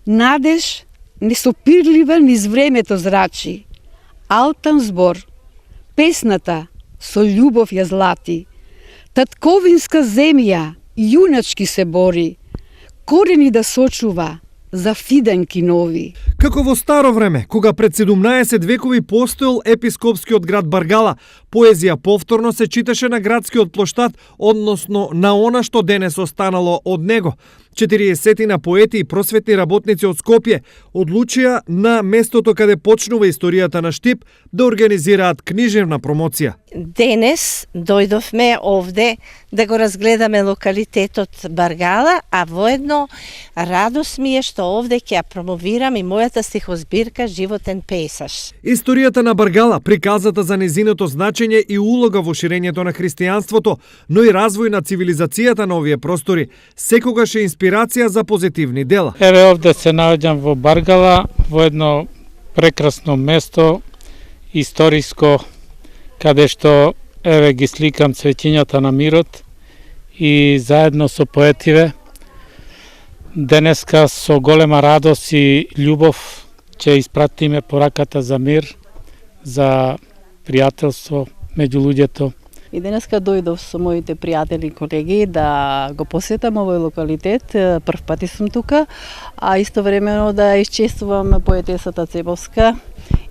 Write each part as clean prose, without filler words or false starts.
Надеж несопирлива низ времето зрачи. Алтан збор, песната со љубов ја злати. Татковинска земја, јуначки се бори, корени да сочува за фиденки нови. Како во старо време, кога пред 17 векови постоел епископскиот град Баргала, поезија повторно се читаше на градскиот плоштад, односно на она што денес останало од него. 40 поети и просветни работници од Скопје одлучија на местото каде почнува историјата на Штип да организираат книжевна промоција. Денес дојдовме овде да го разгледаме локалитетот Баргала, а воедно радост ми е што овде ќе ја промовирам и мојата стихозбирка Животен пейсаж. Историјата на Баргала, приказата за незиното значење и улога во ширењето на христијанството, но и развој на цивилизацијата на овие простори, секогаш е инспирација за позитивни дела. Еве овде се наоѓам во Баргала, во едно прекрасно место, историско, каде што еве ги сликам цветињата на мирот и заедно со поетиве денеска со голема радост и љубов ќе испратиме пораката за мир, за пријателство меѓу луѓето. И денеска дојдов со моите пријатели и колеги да го посетам овој локалитет. Прв пати сум тука, а истовремено да исчествувам поетесата Цебовска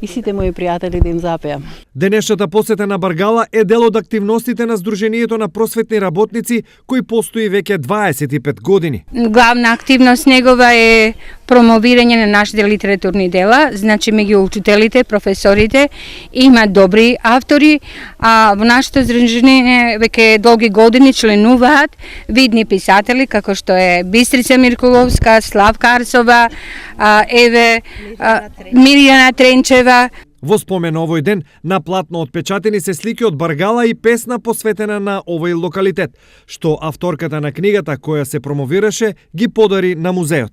и сите мои пријатели да им запеам. Денешната посета на Баргала е дел од активностите на Сдруженијето на просветни работници, кој постои веќе 25 години. Главна активност негова е промовирање на нашите литературни дела, значи меѓу учителите, професорите, има добри автори, а во нашето здружение веќе долги години членуваат видни писатели како што е Бистрица Миркуловска, Славка Арсова, Мирјана Тренчева. Во спомен овој ден, на платно отпечатени се слики од Баргала и песна посветена на овој локалитет, што авторката на книгата која се промовираше ги подари на музеот.